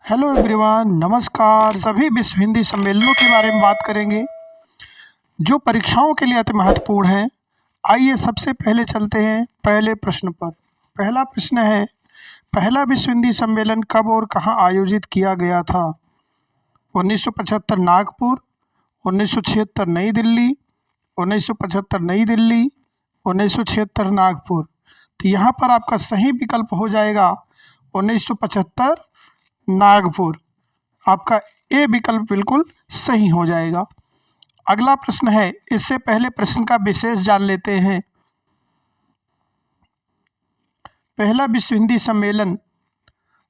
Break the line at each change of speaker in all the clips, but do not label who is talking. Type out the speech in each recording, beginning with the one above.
Hello everyone, नमस्कार। सभी विश्व हिंदी सम्मेलनों के बारे में बात करेंगे जो परीक्षाओं के लिए अति महत्वपूर्ण हैं। आइए सबसे पहले चलते हैं पहले प्रश्न पर। पहला प्रश्न है, पहला विश्व हिंदी सम्मेलन कब और कहाँ आयोजित किया गया था? 1975 नागपुर, 1976 नई दिल्ली, 1975 नई दिल्ली, 1976 नागपुर। तो यहाँ पर आपका सही विकल्प हो जाएगा 1975 नागपुर। आपका ए विकल्प बिल्कुल सही हो जाएगा। अगला प्रश्न है, इससे पहले प्रश्न का विशेष जान लेते हैं। पहला विश्व हिंदी सम्मेलन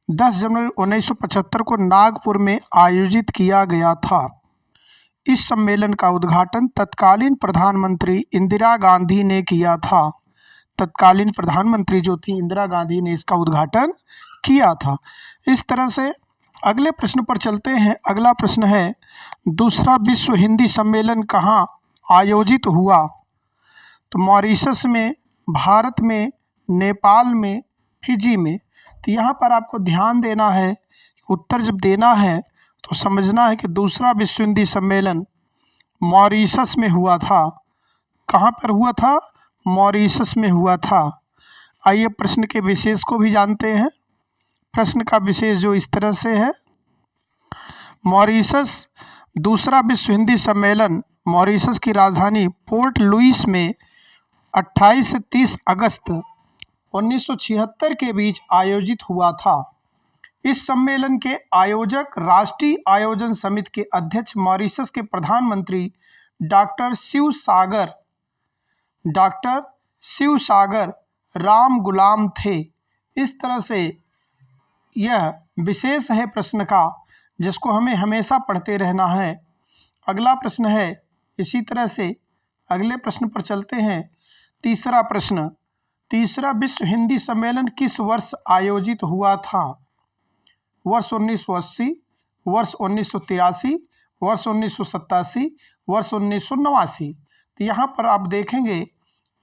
10 जनवरी 1975 को नागपुर में आयोजित किया गया था। इस सम्मेलन का उद्घाटन तत्कालीन प्रधानमंत्री इंदिरा गांधी ने किया था। तत्कालीन प्रधानमंत्री जो थी इंदिरा गांधी ने इसका उद्घाटन किया था। इस तरह से अगले प्रश्न पर चलते हैं। अगला प्रश्न है, दूसरा विश्व हिंदी सम्मेलन कहाँ आयोजित हुआ? तो मॉरिशस में, भारत में, नेपाल में, फिजी में। तो यहाँ पर आपको ध्यान देना है, उत्तर जब देना है तो समझना है कि दूसरा विश्व हिंदी सम्मेलन मॉरिशस में हुआ था। कहाँ पर हुआ था? मॉरिशस में हुआ था। आइए प्रश्न के विशेष को भी जानते हैं। प्रश्न का विशेष जो इस तरह से है, मॉरिशस दूसरा विश्व हिंदी सम्मेलन मॉरिशस की राजधानी पोर्ट लुइस में 28 से 30 अगस्त 1976 के बीच आयोजित हुआ था। इस सम्मेलन के आयोजक राष्ट्रीय आयोजन समिति के अध्यक्ष मॉरिशस के प्रधानमंत्री डॉक्टर शिव सागर राम गुलाम थे। इस तरह से यह विशेष है प्रश्न का, जिसको हमें हमेशा पढ़ते रहना है। अगला प्रश्न है, इसी तरह से अगले प्रश्न पर चलते हैं। तीसरा प्रश्न, तीसरा विश्व हिंदी सम्मेलन किस वर्ष आयोजित हुआ था? वर्ष 1980, वर्ष 1983, वर्ष 1987, वर्ष 1989। तो यहाँ पर आप देखेंगे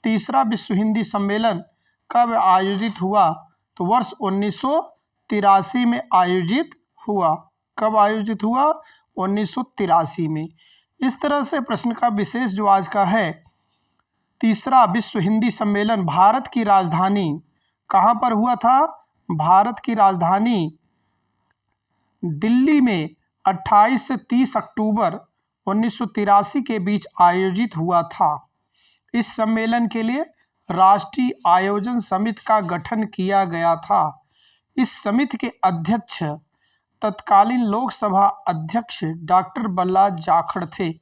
तीसरा विश्व हिंदी सम्मेलन कब आयोजित हुआ? तो वर्ष 1983 में आयोजित हुआ। कब आयोजित हुआ? 1983 में। इस तरह से प्रश्न का विशेष जो आज का है, तीसरा विश्व हिंदी सम्मेलन भारत की राजधानी कहाँ पर हुआ था? भारत की राजधानी दिल्ली में 28 से 30 अक्टूबर 1983 के बीच आयोजित हुआ था। इस सम्मेलन के लिए राष्ट्रीय आयोजन समिति का गठन किया गया था। इस समिति के अध्यक्ष तत्कालीन लोकसभा अध्यक्ष डॉक्टर बलराज जाखड़ थे।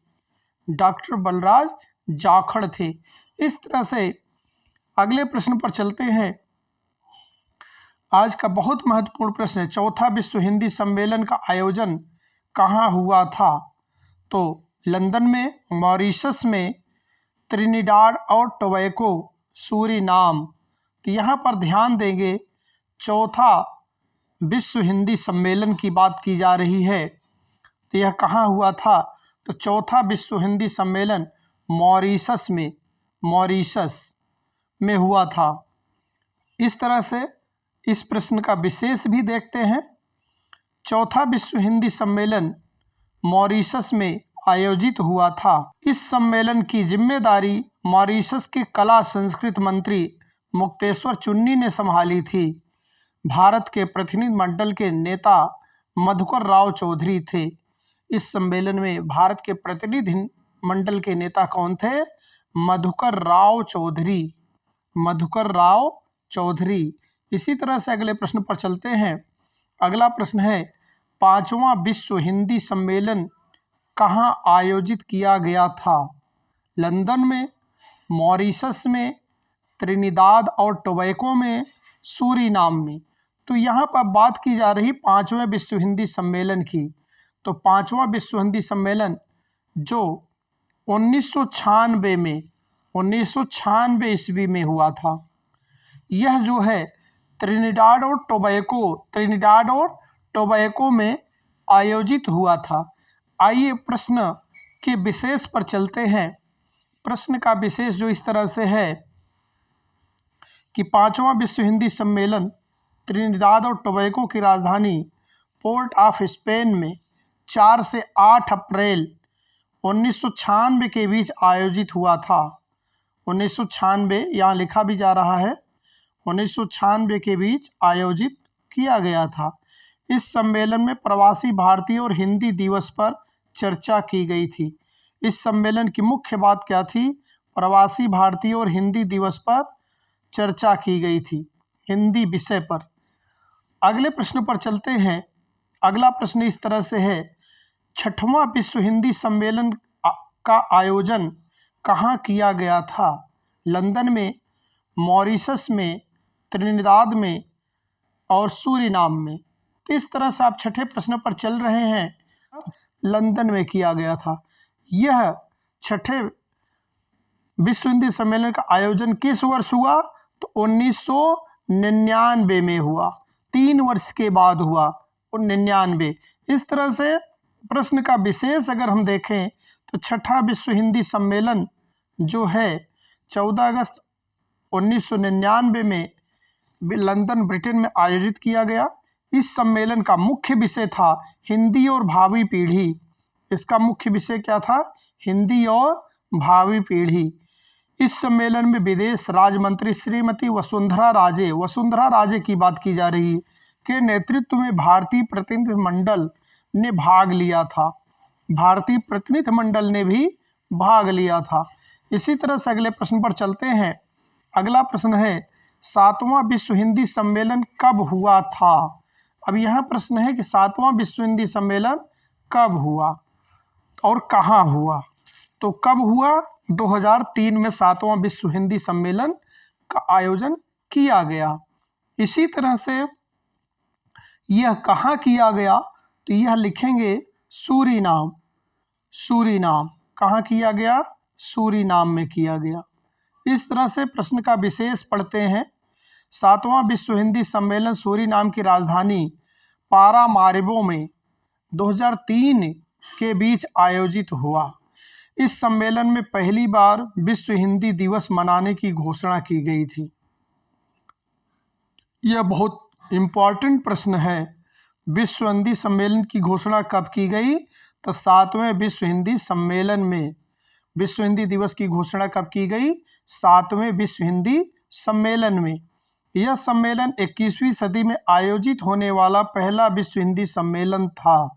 डॉक्टर बलराज जाखड़ थे। इस तरह से अगले प्रश्न पर चलते हैं। आज का बहुत महत्वपूर्ण प्रश्न है, चौथा विश्व हिंदी सम्मेलन का आयोजन कहाँ हुआ था? तो लंदन में, मॉरिशस में, त्रिनिडाद और टोबैको, सूरीनाम। तो यहाँ पर ध्यान देंगे, चौथा विश्व हिंदी सम्मेलन की बात की जा रही है। तो यह कहाँ हुआ था? तो चौथा विश्व हिंदी सम्मेलन मॉरिशस में हुआ था। इस तरह से इस प्रश्न का विशेष भी देखते हैं। चौथा विश्व हिंदी सम्मेलन मॉरिशस में आयोजित हुआ था। इस सम्मेलन की जिम्मेदारी मॉरिशस के कला संस्कृति मंत्री मुक्तेश्वर चुन्नी ने संभाली थी। भारत के प्रतिनिधि मंडल के नेता मधुकर राव चौधरी थे। इस सम्मेलन में भारत के प्रतिनिधि मंडल के नेता कौन थे? मधुकर राव चौधरी। इसी तरह से अगले प्रश्न पर चलते हैं। अगला प्रश्न है, पांचवा विश्व हिंदी सम्मेलन कहाँ आयोजित किया गया था? लंदन में, मॉरिशस में, त्रिनिदाद और टोबैको में, सूरीनाम में। तो यहाँ पर बात की जा रही पांचवें विश्व हिंदी सम्मेलन की। तो पांचवा विश्व हिंदी सम्मेलन जो 1996 ईस्वी में हुआ था, यह जो है त्रिनिदाद और टोबैको में आयोजित हुआ था। आइए प्रश्न के विशेष पर चलते हैं। प्रश्न का विशेष जो इस तरह से है कि पांचवा विश्व हिंदी सम्मेलन त्रिनिदाद और टोबैको की राजधानी पोर्ट ऑफ स्पेन में 4 से 8 अप्रैल 1996 के बीच आयोजित हुआ था। 1996 यहाँ लिखा भी जा रहा है, 1996 के बीच आयोजित किया गया था। इस सम्मेलन में प्रवासी भारतीय और हिंदी दिवस पर चर्चा की गई थी। इस सम्मेलन की मुख्य बात क्या थी? प्रवासी भारतीय और हिंदी दिवस पर चर्चा की गई थी, हिंदी विषय पर। अगले प्रश्न पर चलते हैं। अगला प्रश्न इस तरह से है, 6वां विश्व हिंदी सम्मेलन का आयोजन कहाँ किया गया था? लंदन में, मॉरिशस में, त्रिनिदाद में और सूरीनाम में। तो इस तरह से आप छठे प्रश्न पर चल रहे हैं। लंदन में किया गया था। यह छठे विश्व हिंदी सम्मेलन का आयोजन किस वर्ष हुआ? तो 1999 में हुआ, 3 वर्ष के बाद हुआ, 99। इस तरह से प्रश्न का विशेष अगर हम देखें तो छठा विश्व हिंदी सम्मेलन जो है 14 अगस्त 1999 में लंदन, ब्रिटेन में आयोजित किया गया। इस सम्मेलन का मुख्य विषय था हिंदी और भावी पीढ़ी। इसका मुख्य विषय क्या था? हिंदी और भावी पीढ़ी। इस सम्मेलन में विदेश राज्य मंत्री श्रीमती वसुंधरा राजे की बात की जा रही है, के नेतृत्व में भारतीय प्रतिनिधिमंडल ने भाग लिया था। भारतीय प्रतिनिधिमंडल ने भी भाग लिया था। इसी तरह से अगले प्रश्न पर चलते हैं। अगला प्रश्न है, 7वां विश्व हिंदी सम्मेलन कब हुआ था? अब यहाँ प्रश्न है कि 7वां विश्व हिंदी सम्मेलन कब हुआ और कहाँ हुआ? तो कब हुआ? 2003 में 7वां विश्व हिंदी सम्मेलन का आयोजन किया गया। इसी तरह से यह कहाँ किया गया? तो यह लिखेंगे सूरीनाम। कहाँ किया गया? सूरीनाम में किया गया। इस तरह से प्रश्न का विशेष पढ़ते हैं। 7वां विश्व हिंदी सम्मेलन सूरीनाम की राजधानी पारामारिबो में 2003 के बीच आयोजित हुआ। इस सम्मेलन में पहली बार विश्व हिंदी दिवस मनाने की घोषणा की गई थी। यह बहुत इम्पॉर्टेंट प्रश्न है। विश्व हिंदी सम्मेलन की घोषणा कब की गई? तो 7वें विश्व हिंदी सम्मेलन में। विश्व हिंदी दिवस की घोषणा कब की गई? 7वें विश्व हिंदी सम्मेलन में। यह सम्मेलन 21वीं सदी में आयोजित होने वाला पहला विश्व हिंदी सम्मेलन था।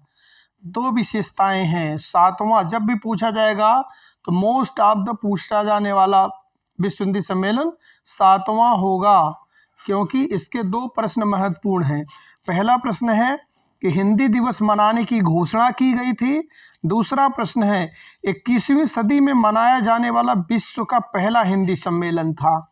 2 विशेषताएं हैं। 7वां जब भी पूछा जाएगा तो मोस्ट ऑफ द पूछा जाने वाला विश्व हिंदी सम्मेलन 7वां होगा, क्योंकि इसके 2 प्रश्न महत्वपूर्ण हैं। पहला प्रश्न है कि हिंदी दिवस मनाने की घोषणा की गई थी। दूसरा प्रश्न है 21वीं सदी में मनाया जाने वाला विश्व का पहला हिंदी सम्मेलन था।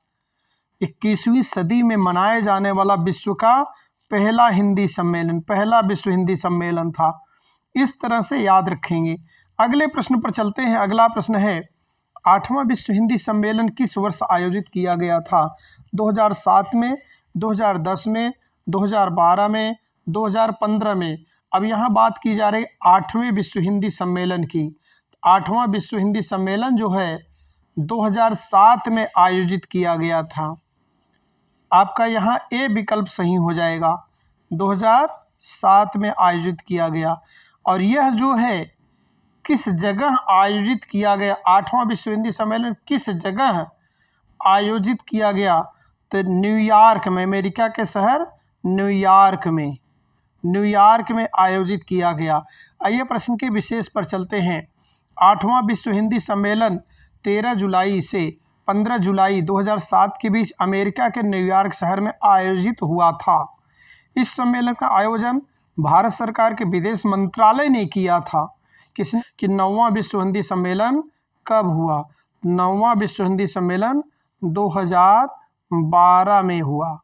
21वीं सदी में मनाया जाने वाला विश्व का पहला हिंदी सम्मेलन, पहला विश्व हिंदी सम्मेलन था। इस तरह से याद रखेंगे। अगले प्रश्न पर चलते हैं। अगला प्रश्न है, 8वां विश्व हिंदी सम्मेलन किस वर्ष आयोजित किया गया था? 2007 में, 2010 में, 2012 में, 2015 में। अब यहाँ बात की जा रही 8वें विश्व हिंदी सम्मेलन की। 8वां विश्व हिंदी सम्मेलन जो है 2007 में आयोजित किया गया था। आपका यहाँ ए विकल्प सही हो जाएगा। 2007 में आयोजित किया गया। और यह जो है किस जगह आयोजित किया गया? 8वां विश्व हिंदी सम्मेलन किस जगह आयोजित किया गया? तो न्यूयॉर्क में, अमेरिका के शहर न्यूयॉर्क में आयोजित किया गया। आइए प्रश्न के विशेष पर चलते हैं। 8वां विश्व हिंदी सम्मेलन 13 जुलाई से 15 जुलाई 2007 के बीच अमेरिका के न्यूयॉर्क शहर में आयोजित हुआ था। इस सम्मेलन का आयोजन भारत सरकार के विदेश मंत्रालय ने किया था। किसने? कि 9वां विश्व हिंदी सम्मेलन कब हुआ? 9वां विश्व हिंदी सम्मेलन 2012 में हुआ।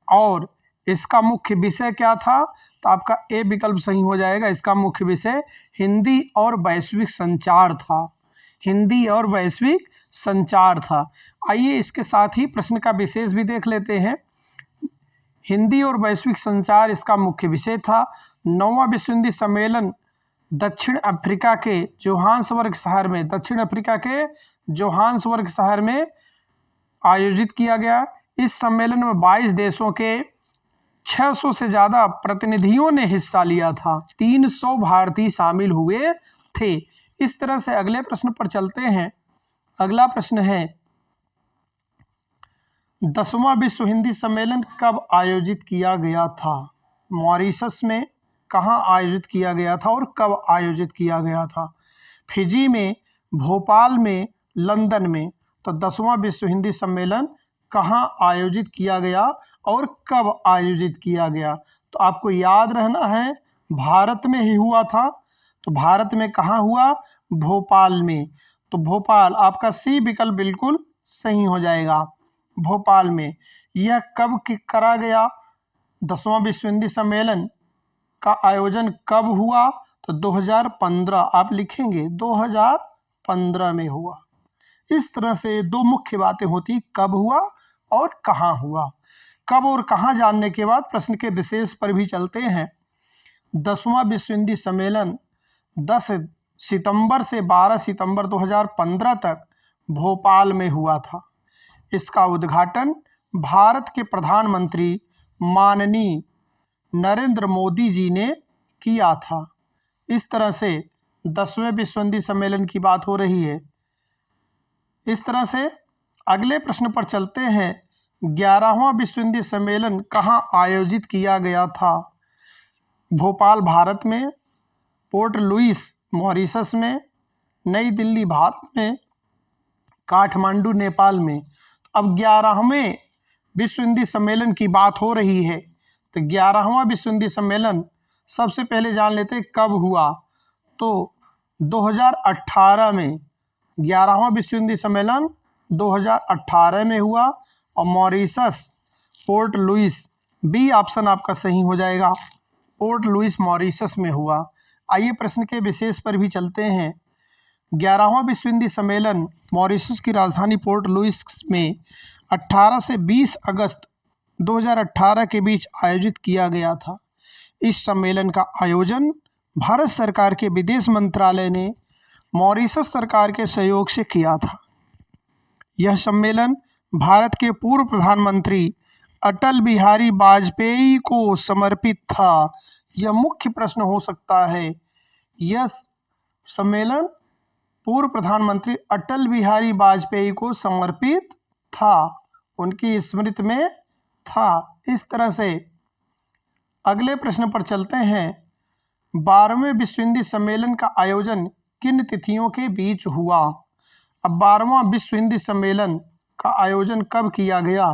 और इसका मुख्य विषय क्या था? तो आपका ए विकल्प सही हो जाएगा। इसका मुख्य विषय हिंदी और वैश्विक संचार था। हिंदी और वैश्विक संचार था। आइए इसके साथ ही प्रश्न का विशेष भी देख लेते हैं। हिंदी और वैश्विक संचार इसका मुख्य विषय था। 9वां विश्व हिंदी सम्मेलन दक्षिण अफ्रीका के जोहान्सबर्ग शहर में आयोजित किया गया। इस सम्मेलन में 22 देशों के 600 से ज़्यादा प्रतिनिधियों ने हिस्सा लिया था। 300 भारतीय शामिल हुए थे। इस तरह से अगले प्रश्न पर चलते हैं। अगला प्रश्न है 10वां विश्व हिंदी सम्मेलन कब आयोजित किया गया था? मॉरिशस में कहाँ आयोजित किया गया था और कब आयोजित किया गया था? फिजी में, भोपाल में, लंदन में। तो 10वां विश्व हिंदी सम्मेलन कहाँ आयोजित किया गया और कब आयोजित किया गया? तो आपको याद रहना है भारत में ही हुआ था। तो भारत में कहाँ हुआ? भोपाल में। तो भोपाल, आपका सी विकल्प बिल्कुल सही हो जाएगा, भोपाल में। यह कब करा गया? 10वां विश्व हिंदी सम्मेलन का आयोजन कब हुआ? तो 2015, आप लिखेंगे 2015 में हुआ। इस तरह से दो मुख्य बातें होती, कब हुआ और कहाँ हुआ। कब और कहाँ जानने के बाद प्रश्न के विशेष पर भी चलते हैं। 10वां विश्व हिंदी सम्मेलन 10 सितंबर से 12 सितंबर 2015 तक भोपाल में हुआ था। इसका उद्घाटन भारत के प्रधानमंत्री माननीय नरेंद्र मोदी जी ने किया था। इस तरह से 10वें विश्व हिंदी सम्मेलन की बात हो रही है। इस तरह से अगले प्रश्न पर चलते हैं। 11वां विश्व हिंदी सम्मेलन कहाँ आयोजित किया गया था? भोपाल भारत में, पोर्ट लुइस मॉरिशस में, नई दिल्ली भारत में, काठमांडू नेपाल में। अब 11वें विश्व हिंदी सम्मेलन की बात हो रही है। तो 11वां विश्व हिंदी सम्मेलन सबसे पहले जान लेते हैं कब हुआ। तो 2018 में 11वां विश्व हिंदी सम्मेलन 2018 में हुआ और Mauritius, Port Louis, B option आपका सही हो जाएगा, पोर्ट लुइस मॉरिशस में हुआ। आइए प्रश्न के विशेष पर भी चलते हैं। 11वां विश्व हिंदी सम्मेलन मॉरिशस की राजधानी पोर्ट लुइस में 18 से 20 अगस्त 2018 के बीच आयोजित किया गया था। इस सम्मेलन का आयोजन भारत सरकार के विदेश मंत्रालय ने मॉरिशस सरकार के सहयोग से किया था। यह सम्मेलन भारत के पूर्व प्रधानमंत्री अटल बिहारी वाजपेयी को समर्पित था। यह मुख्य प्रश्न हो सकता है। यह सम्मेलन पूर्व प्रधानमंत्री अटल बिहारी वाजपेयी को समर्पित था, उनकी स्मृति में था। इस तरह से अगले प्रश्न पर चलते हैं। 12वें विश्व हिंदी सम्मेलन का आयोजन किन तिथियों के बीच हुआ? अब 12वां विश्व हिंदी सम्मेलन का आयोजन कब किया गया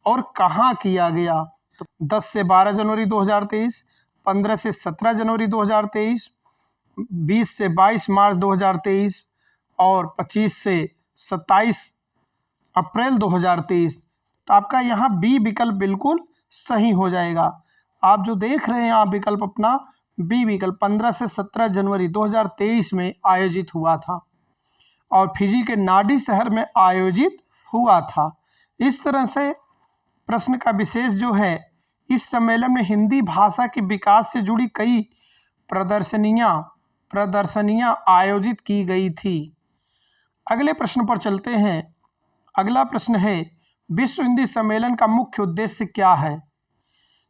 और कहाँ किया गया? तो 10 से 12 जनवरी 2023, 15 से 17 जनवरी 2023, 20 से 22 मार्च 2023 और 25 से 27 अप्रैल 2023। तो आपका यहाँ बी विकल्प बिल्कुल सही हो जाएगा। आप जो देख रहे हैं आप विकल्प अपना बी विकल्प 15 से 17 जनवरी 2023 में आयोजित हुआ था और फिजी के नाडी शहर में आयोजित हुआ था। इस तरह से प्रश्न का विशेष जो है, इस सम्मेलन में हिंदी भाषा के विकास से जुड़ी कई प्रदर्शनियां आयोजित की गई थी। अगले प्रश्न पर चलते हैं। अगला प्रश्न है, विश्व हिंदी सम्मेलन का मुख्य उद्देश्य क्या है?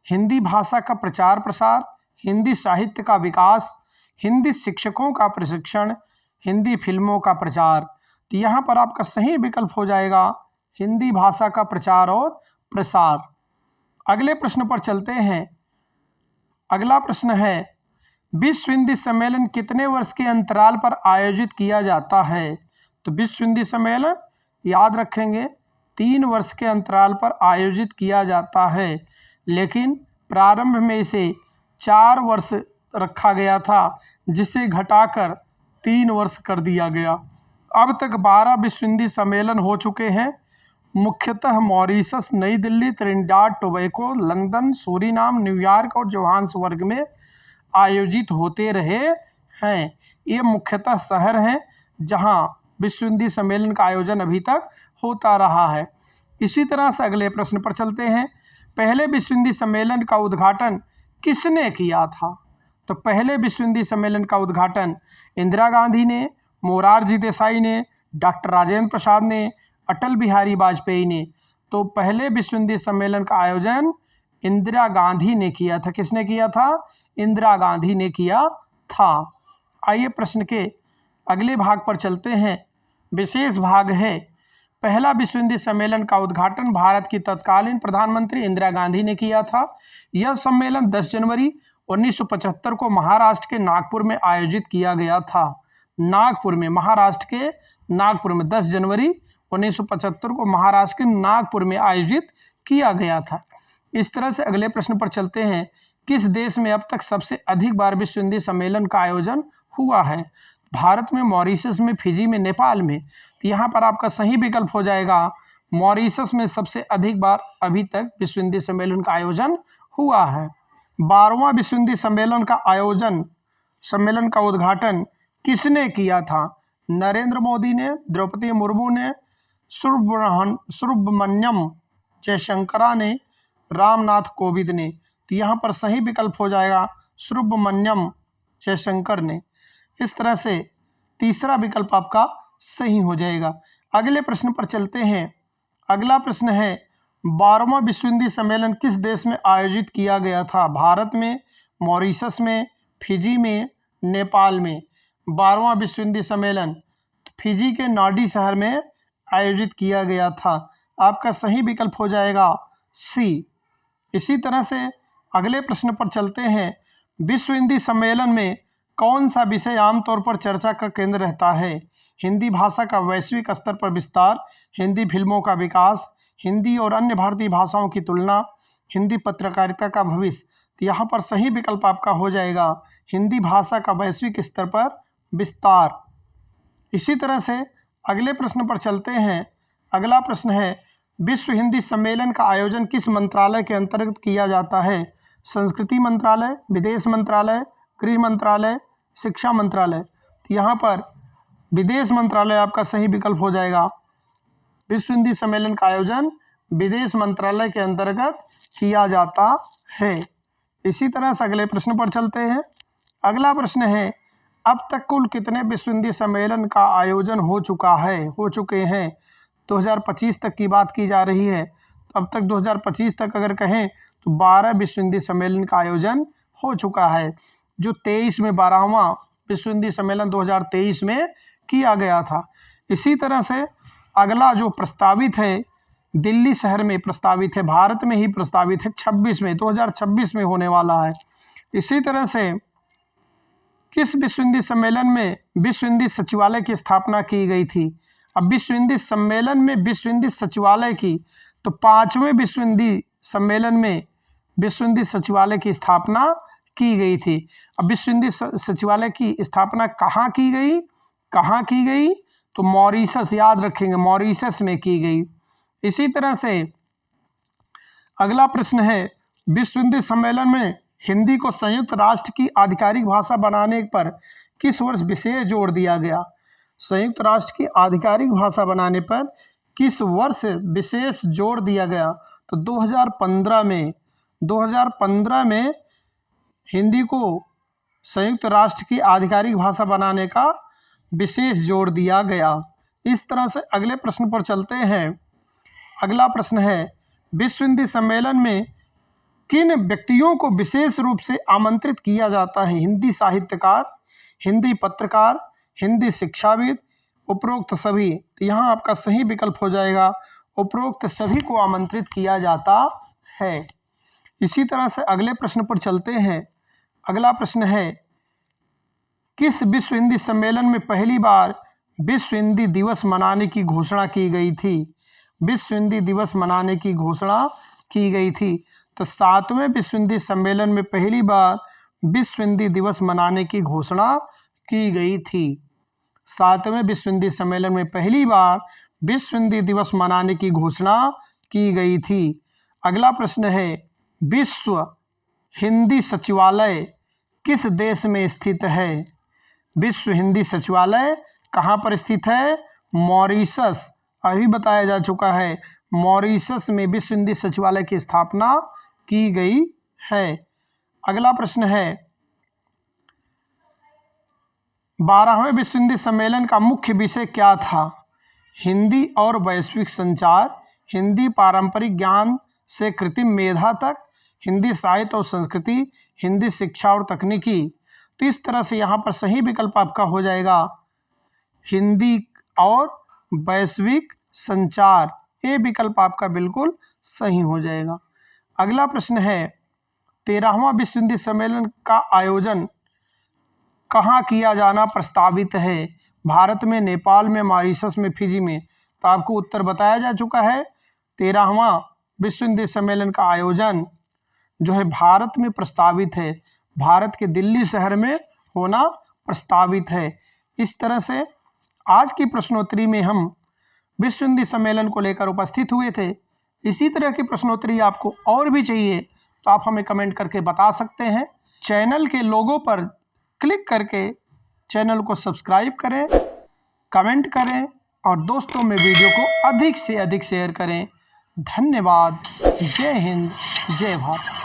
हिंदी भाषा का प्रचार प्रसार, हिंदी साहित्य का विकास, हिंदी शिक्षकों का प्रशिक्षण, हिंदी फिल्मों का प्रचार। तो यहाँ पर आपका सही विकल्प हो जाएगा हिंदी भाषा का प्रचार और प्रसार। अगले प्रश्न पर चलते हैं। अगला प्रश्न है, विश्व हिंदी सम्मेलन कितने वर्ष के अंतराल पर आयोजित किया जाता है? तो विश्व हिंदी सम्मेलन याद रखेंगे 3 वर्ष के अंतराल पर आयोजित किया जाता है, लेकिन प्रारंभ में इसे 4 वर्ष रखा गया था, जिसे घटाकर 3 वर्ष कर दिया गया। अब तक 12 विश्व हिंदी सम्मेलन हो चुके हैं, मुख्यतः मॉरिशस, नई Delhi, त्रिनिडाद Tobago, London, Suriname, New York और जोहान्सबर्ग में आयोजित होते रहे हैं। ये मुख्यतः शहर हैं जहां विश्व हिंदी सम्मेलन का आयोजन अभी तक होता रहा है। इसी तरह से अगले प्रश्न पर चलते हैं। पहले विश्व हिंदी सम्मेलन का उद्घाटन किसने किया था? तो पहले विश्व हिंदी सम्मेलन का उद्घाटन इंदिरा गांधी ने, मोरारजी देसाई ने, डॉक्टर राजेंद्र प्रसाद ने, अटल बिहारी वाजपेयी ने। तो पहले विश्व हिंदी सम्मेलन का आयोजन इंदिरा गांधी ने किया था। किसने किया था? इंदिरा गांधी ने किया था। आइए प्रश्न के अगले भाग पर चलते हैं। विशेष भाग है, पहला विश्व हिंदी सम्मेलन का उद्घाटन भारत की तत्कालीन प्रधानमंत्री इंदिरा गांधी ने किया था। यह सम्मेलन 10 जनवरी 1975 को महाराष्ट्र के नागपुर में आयोजित किया गया था। नागपुर में, महाराष्ट्र के नागपुर में 10 जनवरी 1975 को महाराष्ट्र के नागपुर में आयोजित किया गया था। इस तरह से अगले प्रश्न पर चलते हैं। किस देश में अब तक सबसे अधिक बार विश्व हिंदी सम्मेलन का आयोजन हुआ है? भारत में, मॉरिशस में, फिजी में, नेपाल में। तो यहाँ पर आपका सही विकल्प हो जाएगा मॉरिशस में सबसे अधिक बार अभी तक विश्व हिंदी सम्मेलन का आयोजन हुआ है। 12वां विश्व हिंदी सम्मेलन का उद्घाटन किसने किया था? नरेंद्र मोदी ने, द्रौपदी मुर्मू ने, सुब्रमण्यम जयशंकरा ने, रामनाथ कोविंद ने। तो यहाँ पर सही विकल्प हो जाएगा सुब्रमण्यम जयशंकर ने। इस तरह से तीसरा विकल्प आपका सही हो जाएगा। अगले प्रश्न पर चलते हैं। अगला प्रश्न है, 12वां विश्व हिंदी सम्मेलन किस देश में आयोजित किया गया था? भारत में, मॉरिशस में, फिजी में, नेपाल में। 12वां विश्व हिंदी सम्मेलन फिजी के नाडी शहर में आयोजित किया गया था। आपका सही विकल्प हो जाएगा सी। इसी तरह से अगले प्रश्न पर चलते हैं। विश्व हिंदी सम्मेलन में कौन सा विषय आमतौर पर चर्चा का केंद्र रहता है? हिंदी भाषा का वैश्विक स्तर पर विस्तार, हिंदी फिल्मों का विकास, हिंदी और अन्य भारतीय भाषाओं की तुलना, हिंदी पत्रकारिता का भविष्य। तो यहाँ पर सही विकल्प आपका हो जाएगा हिंदी भाषा का वैश्विक स्तर पर विस्तार। इसी तरह से अगले प्रश्न पर चलते हैं। अगला प्रश्न है, विश्व हिंदी सम्मेलन का आयोजन किस मंत्रालय के अंतर्गत किया जाता है? संस्कृति मंत्रालय, विदेश मंत्रालय, गृह मंत्रालय, शिक्षा मंत्रालय। तो यहाँ पर विदेश मंत्रालय आपका सही विकल्प हो जाएगा। विश्व हिंदी सम्मेलन का आयोजन विदेश मंत्रालय के अंतर्गत किया जाता है। इसी तरह से अगले प्रश्न पर चलते हैं। अगला प्रश्न है, अब तक कुल कितने विश्व हिंदी सम्मेलन का आयोजन हो चुके हैं? 2025 तक की बात की जा रही है। अब तक 2025 तक अगर कहें तो 12 विश्व हिंदी सम्मेलन का आयोजन हो चुका है, जो 23 में 12वां विश्व हिंदी सम्मेलन 2023 में किया गया था। इसी तरह से अगला जो प्रस्तावित है, दिल्ली शहर में प्रस्तावित है, भारत में ही प्रस्तावित है, 2026 में होने वाला है। इसी तरह से किस विश्व हिंदी सम्मेलन में विश्व हिंदी सचिवालय की स्थापना की गई थी? अब विश्व हिंदी सम्मेलन में विश्व हिंदी सचिवालय की, तो 5वें विश्व हिंदी सम्मेलन में विश्व हिंदी सचिवालय की स्थापना की गई थी। अब विश्व हिंदी सचिवालय की स्थापना कहाँ की गई? तो मॉरिशस, याद रखेंगे, मॉरिशस में की गई। इसी तरह से अगला प्रश्न है, विश्व हिंदी सम्मेलन में हिंदी को संयुक्त राष्ट्र की आधिकारिक भाषा बनाने पर किस वर्ष विशेष जोर दिया गया? संयुक्त राष्ट्र की आधिकारिक भाषा बनाने पर किस वर्ष विशेष जोर दिया गया? तो 2015 में हिंदी को संयुक्त राष्ट्र की आधिकारिक भाषा बनाने का विशेष जोर दिया गया। इस तरह से अगले प्रश्न पर चलते हैं। अगला प्रश्न है, विश्व हिंदी सम्मेलन में किन व्यक्तियों को विशेष रूप से आमंत्रित किया जाता है? हिंदी साहित्यकार, हिंदी पत्रकार, हिंदी शिक्षाविद, उपरोक्त सभी। तो यहाँ आपका सही विकल्प हो जाएगा उपरोक्त सभी को आमंत्रित किया जाता है। इसी तरह से अगले प्रश्न पर चलते हैं। अगला प्रश्न है, किस विश्व हिंदी सम्मेलन में पहली बार विश्व हिंदी दिवस मनाने की घोषणा की गई थी? विश्व हिंदी दिवस मनाने की घोषणा की गई थी। तो 7वें विश्व हिंदी सम्मेलन में पहली बार विश्व हिंदी दिवस मनाने की घोषणा की गई थी। 7वें विश्व हिंदी सम्मेलन में पहली बार विश्व हिंदी दिवस मनाने की घोषणा की गई थी। अगला प्रश्न है, विश्व हिंदी सचिवालय किस देश में स्थित है? विश्व हिंदी सचिवालय कहाँ पर स्थित है? मॉरिशस। अभी बताया जा चुका है, मॉरिशस में विश्व हिंदी सचिवालय की स्थापना की गई है। अगला प्रश्न है, 12वें विश्व हिंदी सम्मेलन का मुख्य विषय क्या था? हिंदी और वैश्विक संचार, हिंदी पारंपरिक ज्ञान से कृत्रिम मेधा तक, हिंदी साहित्य और संस्कृति, हिंदी शिक्षा और तकनीकी। तो इस तरह से यहाँ पर सही विकल्प आपका हो जाएगा हिंदी और वैश्विक संचार। ये विकल्प आपका बिल्कुल सही हो जाएगा। अगला प्रश्न है 13वां विश्व हिंदी सम्मेलन का आयोजन कहाँ किया जाना प्रस्तावित है? भारत में, नेपाल में, मॉरिशस में, फिजी में। तो आपको उत्तर बताया जा चुका है। 13वां विश्व हिंदी सम्मेलन का आयोजन जो है भारत में प्रस्तावित है, भारत के दिल्ली शहर में होना प्रस्तावित है। इस तरह से आज की प्रश्नोत्तरी में हम विश्व हिंदी सम्मेलन को लेकर उपस्थित हुए थे। इसी तरह की प्रश्नोत्तरी आपको और भी चाहिए तो आप हमें कमेंट करके बता सकते हैं। चैनल के लोगो पर क्लिक करके चैनल को सब्सक्राइब करें, कमेंट करें और दोस्तों में वीडियो को अधिक से अधिक शेयर करें। धन्यवाद। जय हिंद, जय भारत।